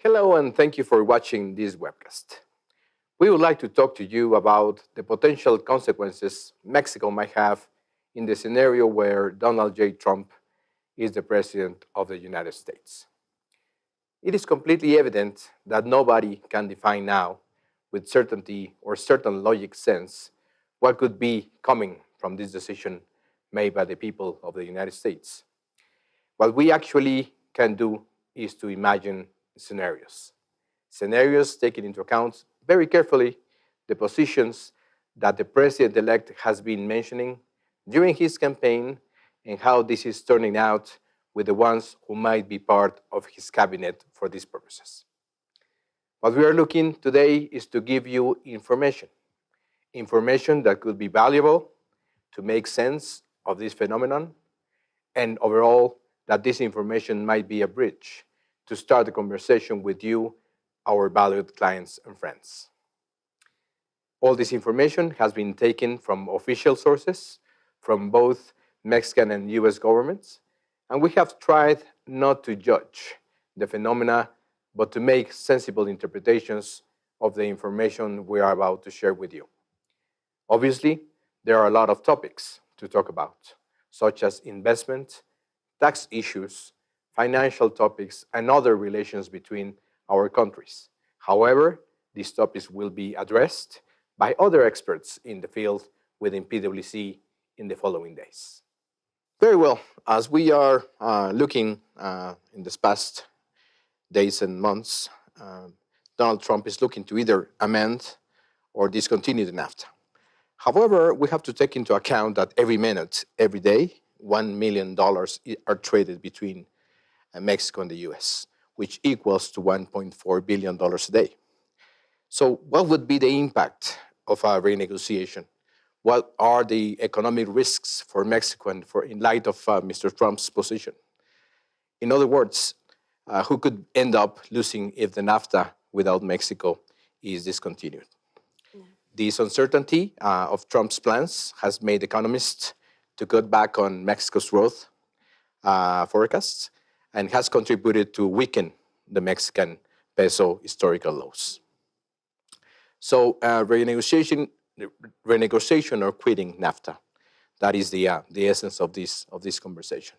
Hello, and thank you for watching this webcast. We would like to talk to you about the potential consequences Mexico might have in the scenario where Donald J. Trump is the President of the United States. It is completely evident that nobody can define now with certainty or certain logic sense what could be coming from this decision made by the people of the United States. What we actually can do is to imagine scenarios. Scenarios taking into account very carefully the positions that the president-elect has been mentioning during his campaign and how this is turning out with the ones who might be part of his cabinet for these purposes. What we are looking today is to give you information that could be valuable to make sense of this phenomenon, and overall that this information might be a bridge to start a conversation with you, our valued clients and friends. All this information has been taken from official sources, from both Mexican and US governments, and we have tried not to judge the phenomena, but to make sensible interpretations of the information we are about to share with you. Obviously, there are a lot of topics to talk about, such as investment, tax issues, financial topics, and other relations between our countries. However, these topics will be addressed by other experts in the field within PwC in the following days. Very well, as we are looking in this past days and months, Donald Trump is looking to either amend or discontinue the NAFTA. However, we have to take into account that every minute, every day, $1 million are traded between Mexico and the US, which equals to $1.4 billion a day. So what would be the impact of a renegotiation? What are the economic risks for Mexico and in light of Mr. Trump's position? In other words, who could end up losing if the NAFTA without Mexico is discontinued? This uncertainty of Trump's plans has made economists to cut back on Mexico's growth forecasts and has contributed to weaken the Mexican peso historical lows. So renegotiation or quitting NAFTA, that is the essence of this conversation.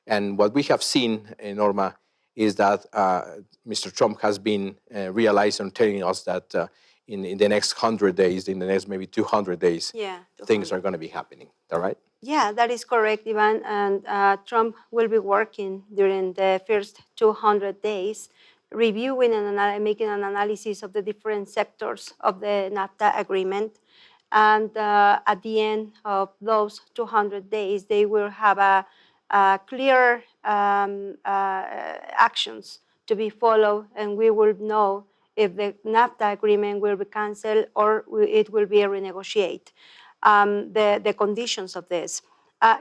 And what we have seen, Norma, is that Mr. Trump has been realizing and telling us that in the next 100 days, in the next maybe 200 days, things are going to be happening. Is that right? Yeah, that is correct, Ivan. And Trump will be working during the first 200 days, reviewing and making an analysis of the different sectors of the NAFTA agreement. And at the end of those 200 days, they will have a clear actions to be followed, and we will know if the NAFTA agreement will be canceled or it will be renegotiated. The conditions of this.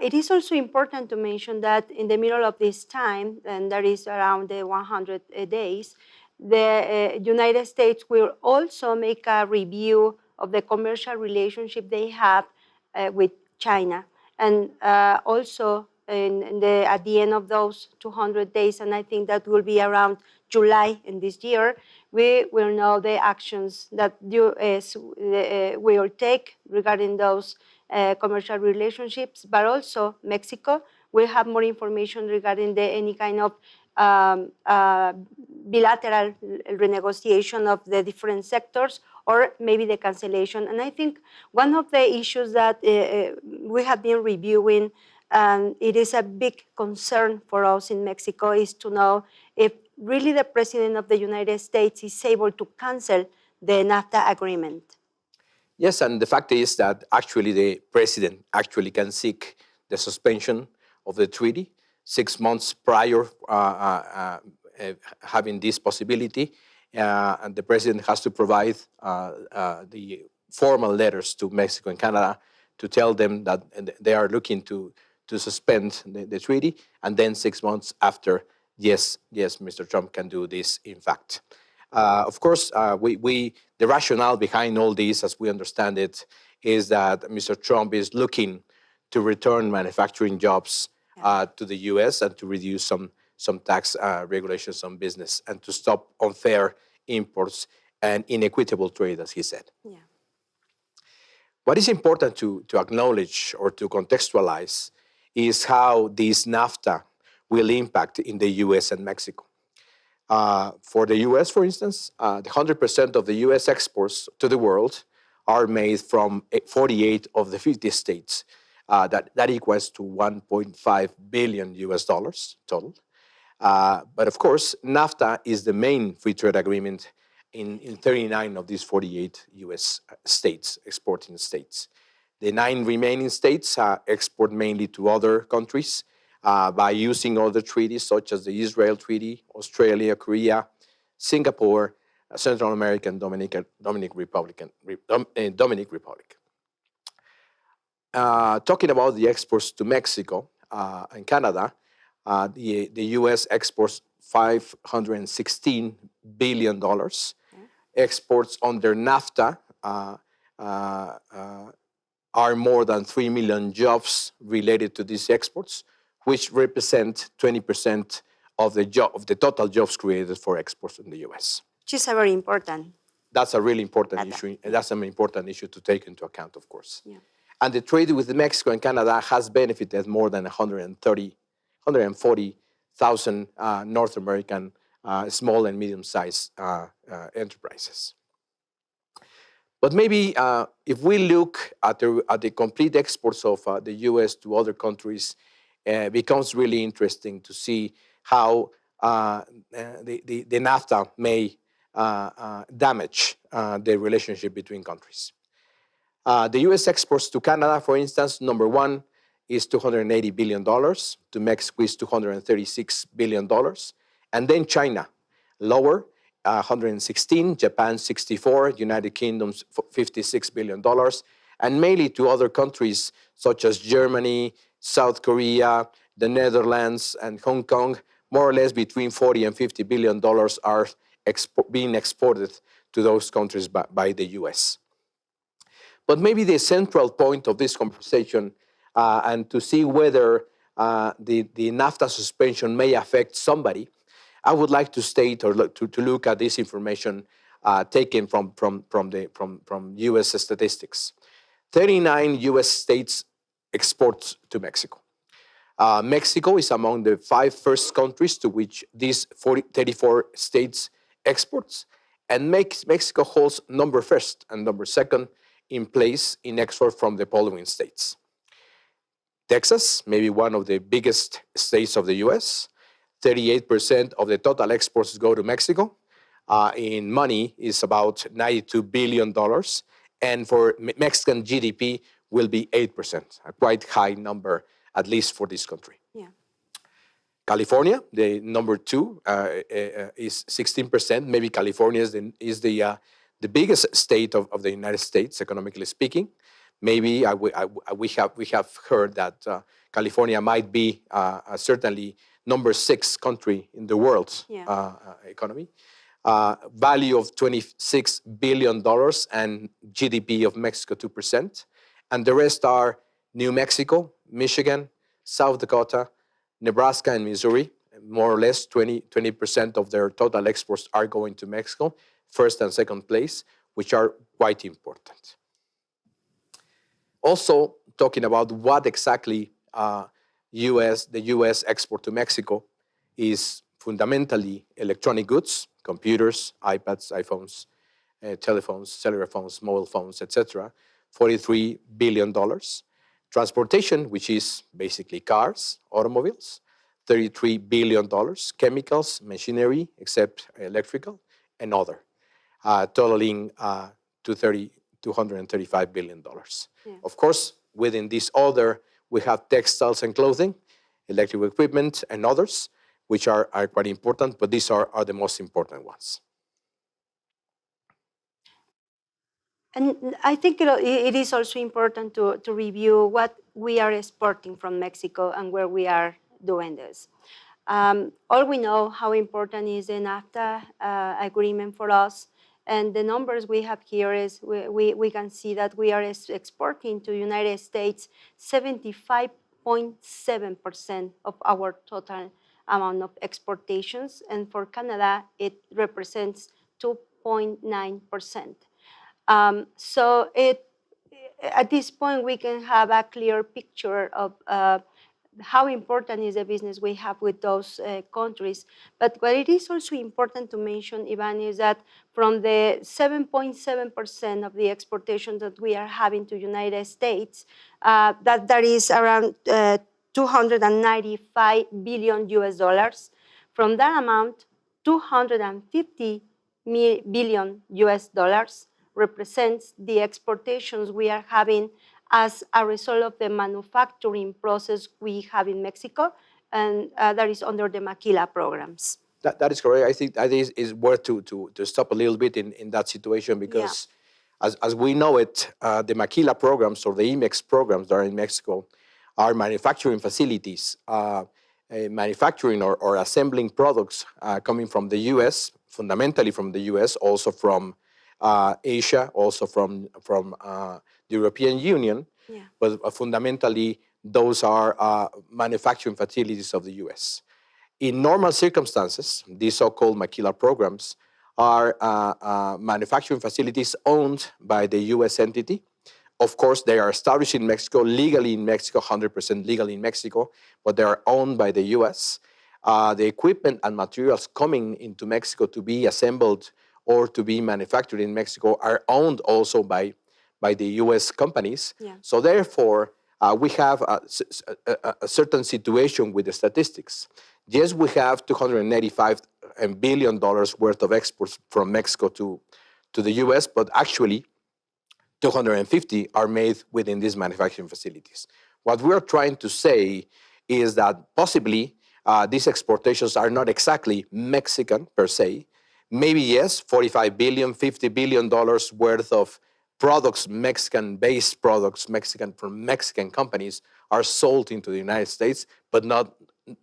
It is also important to mention that in the middle of this time, and that is around the 100 days, the United States will also make a review of the commercial relationship they have with China. And also at the end of those 200 days, and I think that will be around July in this year, we will know the actions that US will take regarding those commercial relationships, but also Mexico will have more information regarding any kind of bilateral renegotiation of the different sectors or maybe the cancellation. And I think one of the issues that we have been reviewing, and it is a big concern for us in Mexico, is to know if really the President of the United States is able to cancel the NAFTA agreement. Yes, and the fact is that actually the president actually can seek the suspension of the treaty 6 months prior having this possibility, and the president has to provide the formal letters to Mexico and Canada to tell them that they are looking to suspend the treaty, and then 6 months after, yes, Mr. Trump can do this in fact. Of course, the rationale behind all this, as we understand it, is that Mr. Trump is looking to return manufacturing jobs to the U.S. and to reduce some tax regulations on business and to stop unfair imports and inequitable trade, as he said. Yeah. What is important to acknowledge or to contextualize is how this NAFTA will impact in the US and Mexico. For the US, for instance, the 100% of the US exports to the world are made from 48 of the 50 states. That equals to 1.5 billion US dollars total. But of course, NAFTA is the main free trade agreement in 39 of these 48 US states, exporting states. The 9 remaining states export mainly to other countries by using other treaties such as the Israel Treaty, Australia, Korea, Singapore, Central American, Dominican Republic. Talking about the exports to Mexico and Canada, the US exports $516 billion. Exports under NAFTA are more than 3 million jobs related to these exports, which represent 20% of the total jobs created for exports in the US. Which is very important. That's a really important issue, and that's an important issue to take into account, of course. Yeah. And the trade with Mexico and Canada has benefited more than 140,000 North American small and medium-sized enterprises. But maybe if we look at the complete exports of the US to other countries, it becomes really interesting to see how the NAFTA may damage the relationship between countries. The US exports to Canada, for instance, number one is $280 billion. To Mexico is $236 billion. And then China, lower, 116, Japan 64, United Kingdom $56 billion, and mainly to other countries such as Germany, South Korea, the Netherlands, and Hong Kong. More or less between 40 and $50 billion are being exported to those countries by the US. But maybe the central point of this conversation and to see whether the NAFTA suspension may affect somebody, I would like to state or to look at this information taken from US statistics. 39 US states export to Mexico. Mexico is among the 5 first countries to which these 34 states exports, and Mexico holds number first and number second in place in export from the following states. Texas, maybe one of the biggest states of the US, 38% of the total exports go to Mexico. In money, is about $92 billion, and for Mexican GDP will be 8%, a quite high number, at least for this country. Yeah. California, the number 2, is 16%. Maybe California is the biggest state of the United States, economically speaking. Maybe we have heard that California might be certainly number 6 country in the world economy. Value of $26 billion and GDP of Mexico 2%. And the rest are New Mexico, Michigan, South Dakota, Nebraska, and Missouri. More or less 20% of their total exports are going to Mexico, first and second place, which are quite important. Also, talking about what exactly the US export to Mexico is fundamentally electronic goods, computers, iPads, iPhones, telephones, cellular phones, mobile phones, etc., $43 billion. Transportation, which is basically cars, automobiles, $33 billion. Chemicals, machinery, except electrical, and other, totaling $235 billion. Yeah. Of course, within this other, we have textiles and clothing, electrical equipment, and others, which are quite important, but these are the most important ones. And I think it is also important to review what we are exporting from Mexico and where we are doing this. All we know how important is the NAFTA agreement for us, and the numbers we have here is we can see that we are exporting to the United States 75.7% of our total amount of exportations, and for Canada, it represents 2.9%. So at this point, we can have a clear picture of how important is the business we have with those countries. But what it is also important to mention, Ivan, is that from the 7.7% of the exportation that we are having to United States, that is around 295 billion US dollars. From that amount, 250 billion US dollars represents the exportations we are having as a result of the manufacturing process we have in Mexico, and that is under the Maquila programs. That is correct. I think that is worth to stop a little bit in that situation because, as we know it, the Maquila programs or the IMEX programs that are in Mexico are manufacturing facilities, manufacturing or assembling products coming from the U.S., fundamentally from the U.S., also from Asia, also from the European Union, but fundamentally those are manufacturing facilities of the U.S. In normal circumstances, these so-called Maquila programs are manufacturing facilities owned by the U.S. entity. Of course, they are established in Mexico, legally in Mexico, 100% legally in Mexico, but they are owned by the U.S. The equipment and materials coming into Mexico to be assembled or to be manufactured in Mexico are owned also by the U.S. companies. So therefore, we have a certain situation with the statistics. Yes, we have $285 billion worth of exports from Mexico to the U.S., but actually 250 are made within these manufacturing facilities. What we're trying to say is that possibly these exportations are not exactly Mexican per se. Maybe yes, $45 billion, $50 billion worth of products, Mexican-based products, from Mexican companies, are sold into the United States, but not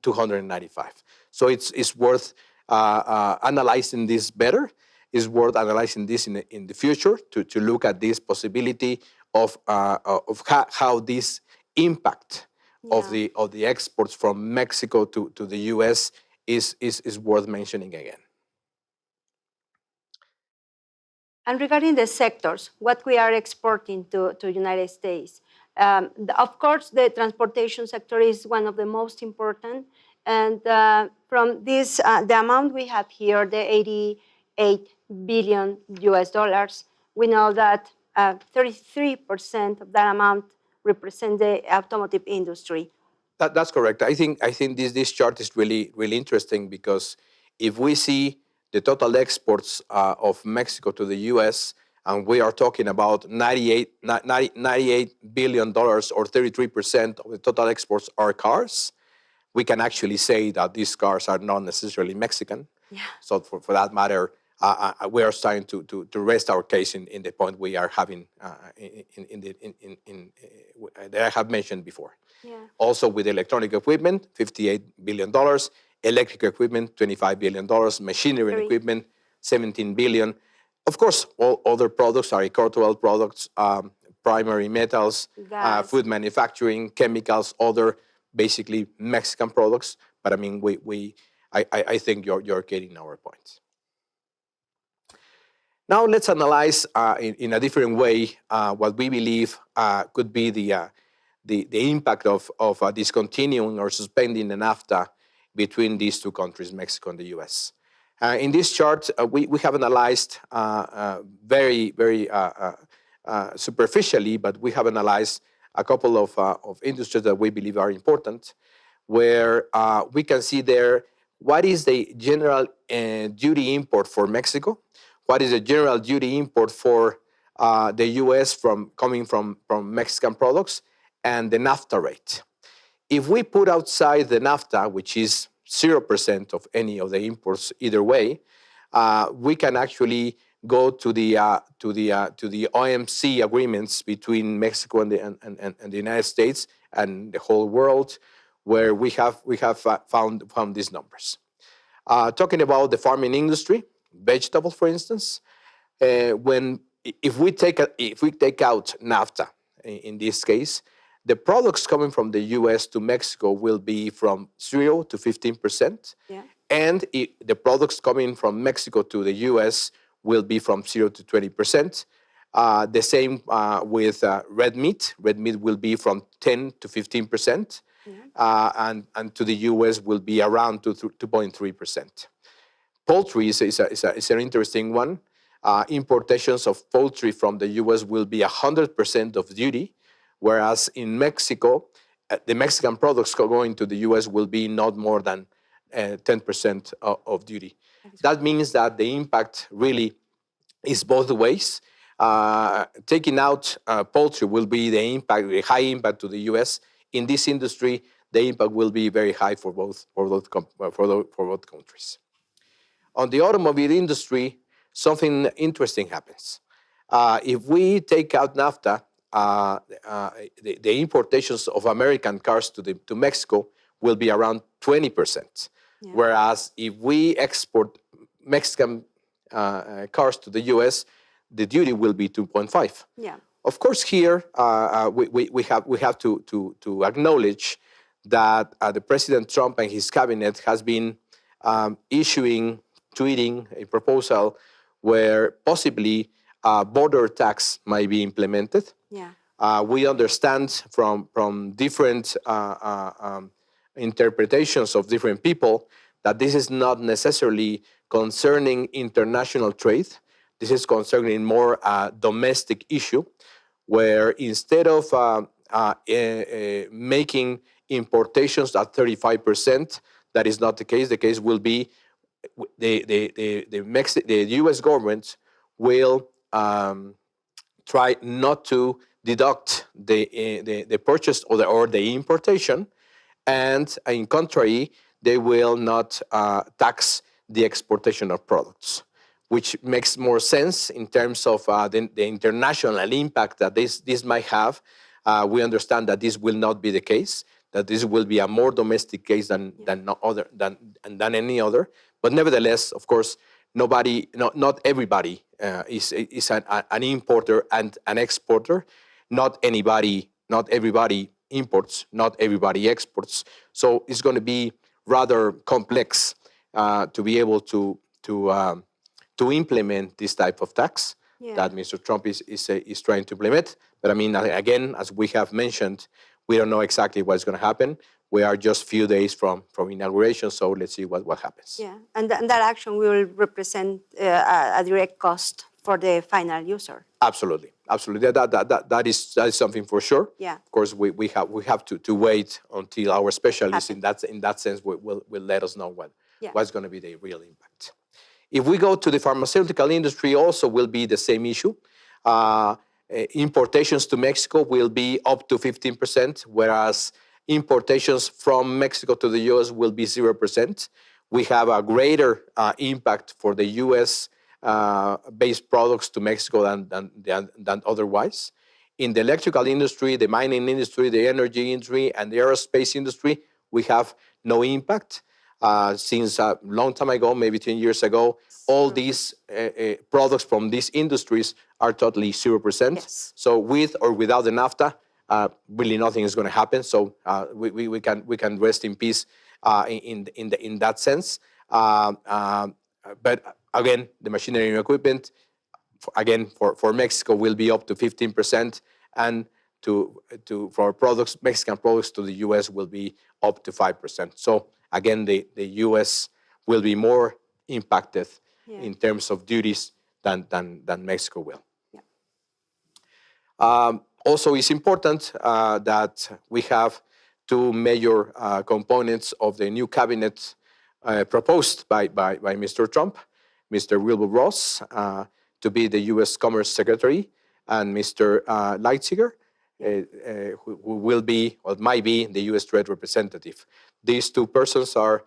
295. So it's worth analyzing this better. It's worth analyzing this in the future to look at this possibility of how this impact of the exports from Mexico to the U.S. is worth mentioning again. And regarding the sectors, what we are exporting to United States, of course, the transportation sector is one of the most important. And from this, the amount we have here, the 88 billion US dollars, we know that 33% of that amount represent the automotive industry. That's correct. I think this chart is really interesting because if we see the total exports of Mexico to the U.S., and we are talking about $98 billion or 33% of the total exports are cars, we can actually say that these cars are not necessarily Mexican. So for that matter, we are starting to rest our case in the point we are having that I have mentioned before. Also with electronic equipment, $58 billion, electric equipment, $25 billion, machinery and equipment, $17 billion. Of course, all other products are agricultural products, primary metals, food manufacturing, chemicals, other basically Mexican products. But I mean, I think you're getting our points. Now let's analyze in a different way what we believe could be the impact of discontinuing or suspending the NAFTA between these two countries, Mexico and the U.S. In this chart, we have analyzed very superficially, but we have analyzed a couple of industries that we believe are important, where we can see there what is the general duty import for Mexico, what is the general duty import for the U.S. coming from Mexican products, and the NAFTA rate. If we put outside the NAFTA, which is 0% of any of the imports either way, we can actually go to the OMC agreements between Mexico and the United States and the whole world, where we have found these numbers. Talking about the farming industry, vegetables, for instance, if we take out NAFTA in this case, The products coming from the US to Mexico will be from 0 to 15%. Yeah. And the products coming from Mexico to the US will be from 0 to 20%. The same with red meat. Red meat will be from 10 to 15%. Yeah. And to the US will be around 2.3%. Poultry is an interesting one. Importations of poultry from the US will be 100% of duty, whereas in Mexico, the Mexican products going to the US will be not more than 10% of duty. That means that the impact really is both ways. Taking out poultry will be the high impact to the US. In this industry, the impact will be very high for both countries. On the automobile industry, something interesting happens. If we take out NAFTA, the importations of American cars to Mexico will be around 20%. Yeah. Whereas if we export Mexican cars to the US, the duty will be 2.5. Yeah. Of course, here we have to acknowledge that the President Trump and his cabinet has been tweeting a proposal where possibly border tax might be implemented. Yeah. We understand from different interpretations of different people that this is not necessarily concerning international trade. This is concerning more a domestic issue, where instead of making importations at 35%, that is not the case. The case will be the U.S. government will try not to deduct the purchase or the importation, and in contrary, they will not tax the exportation of products, which makes more sense in terms of the international impact that this might have. We understand that this will not be the case, that this will be a more domestic case than any other. But nevertheless, of course, not everybody is an importer and an exporter. Not everybody imports, not everybody exports. So it's going to be rather complex to be able to implement this type of tax that Mr. Trump is trying to implement. But I mean, again, as we have mentioned, we don't know exactly what's going to happen. We are just a few days from inauguration, so let's see what happens. Yeah, and that action will represent a direct cost for the final user. Absolutely. That is something for sure. Yeah. Of course, we have to wait until our specialists in that sense will let us know what's going to be the real impact. If we go to the pharmaceutical industry, also will be the same issue. Importations to Mexico will be up to 15%, whereas importations from Mexico to the U.S. will be 0%. We have a greater impact for the U.S. Based products to Mexico than otherwise. In the electrical industry, the mining industry, the energy industry, and the aerospace industry, we have no impact. Since a long time ago, maybe 10 years ago, all these products from these industries are totally 0%. Yes. So with or without the NAFTA, really nothing is going to happen. So we can rest in peace in that sense. But again, the machinery and equipment, again for Mexico, will be up to 15%, and for Mexican products to the U.S. will be up to 5%. So again, the U.S. will be more impacted in terms of duties than Mexico will. Yeah. Also, it's important that we have two major components of the new cabinet proposed by Mr. Trump, Mr. Wilbur Ross to be the U.S. Commerce Secretary, and Mr. Leitziger, who will be or might be the U.S. Trade Representative. These two persons are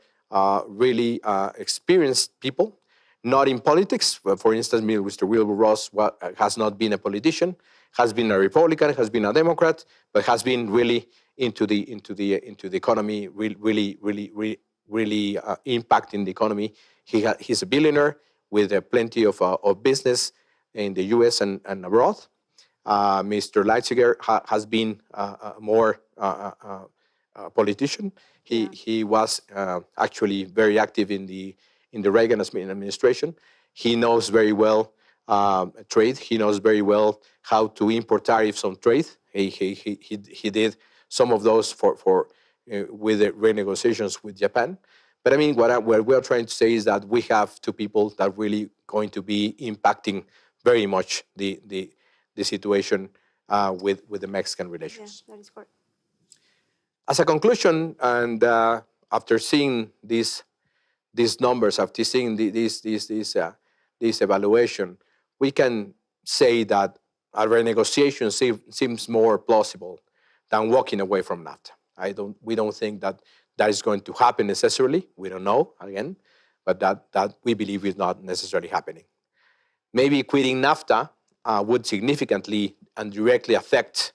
really experienced people, not in politics. For instance, Mr. Wilbur Ross has not been a politician, has been a Republican, has been a Democrat, but has been really into the economy, really impacting the economy. He's a billionaire with plenty of business in the U.S. and abroad. Mr. Leitziger has been more politician. He was actually very active in the Reagan administration. He knows very well trade. He knows very well how to import tariffs on trade. He did some of those with the renegotiations with Japan. But I mean, what we are trying to say is that we have two people that really going to be impacting very much the situation with the Mexican relations. Yeah, that is correct. As a conclusion, and after seeing these numbers, after seeing this evaluation, we can say that a renegotiation seems more plausible than walking away from NAFTA. We don't think that is going to happen necessarily. We don't know, again, but that we believe is not necessarily happening. Maybe quitting NAFTA would significantly and directly affect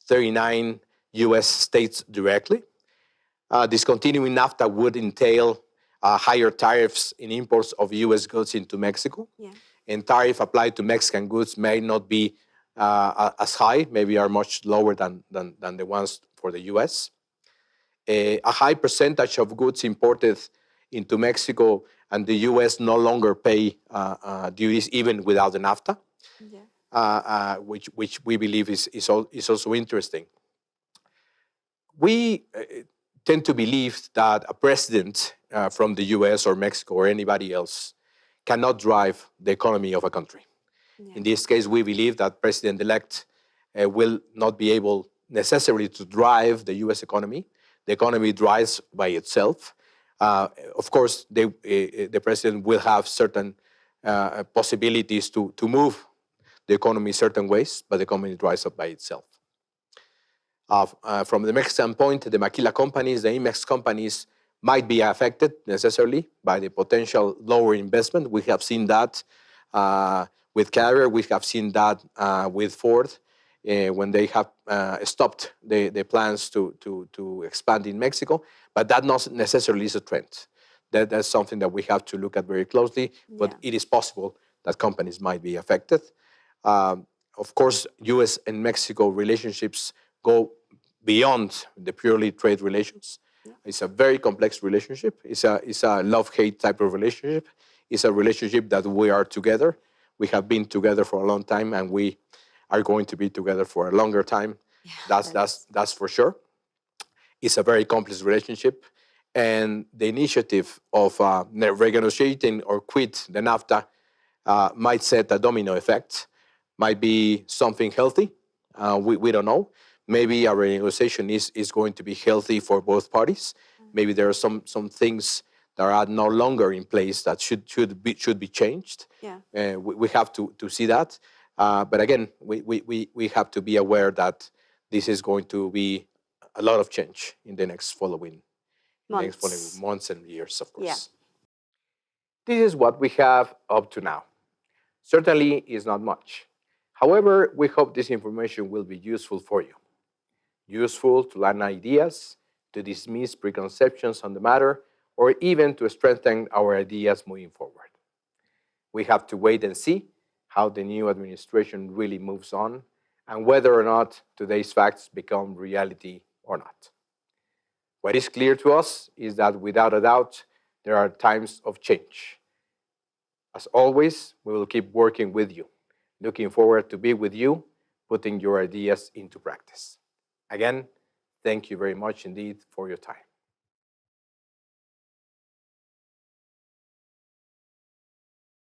39 US states directly. Discontinuing NAFTA would entail higher tariffs in imports of US goods into Mexico. Yeah. And tariff applied to Mexican goods may not be as high, maybe are much lower than the ones for the US. A high percentage of goods imported into Mexico and the US no longer pay duties even without the NAFTA, which we believe is also interesting. We tend to believe that a president from the US or Mexico or anybody else cannot drive the economy of a country. Yeah. In this case, we believe that President-elect will not be able necessarily to drive the US economy. The economy drives by itself. Of course, the president will have certain possibilities to move the economy certain ways, but the economy drives up by itself. From the Mexican point, the maquila companies, the IMEX companies might be affected necessarily by the potential lower investment. We have seen that with Carrier. We have seen that with Ford when they have stopped the plans to expand in Mexico. But that not necessarily is a trend. That's something that we have to look at very closely. But it is possible that companies might be affected. Of course, U.S. and Mexico relationships go beyond the purely trade relations. Yeah. It's a very complex relationship. It's a love-hate type of relationship. It's a relationship that we are together. We have been together for a long time, and we are going to be together for a longer time. Yeah, that's for sure. It's a very complex relationship, and the initiative of renegotiating or quit the NAFTA might set a domino effect. Might be something healthy. We don't know. Maybe a renegotiation is going to be healthy for both parties. Maybe there are some things that are no longer in place that should be changed. Yeah. We have to see that. But again, we have to be aware that this is going to be a lot of change in the next following months and years, of course. Yeah. This is what we have up to now. Certainly is not much. However, we hope this information will be useful for you. Useful to learn ideas, to dismiss preconceptions on the matter, or even to strengthen our ideas moving forward. We have to wait and see how the new administration really moves on and whether or not today's facts become reality or not. What is clear to us is that without a doubt, there are times of change. As always, we will keep working with you. Looking forward to be with you, putting your ideas into practice. Again, thank you very much indeed for your time.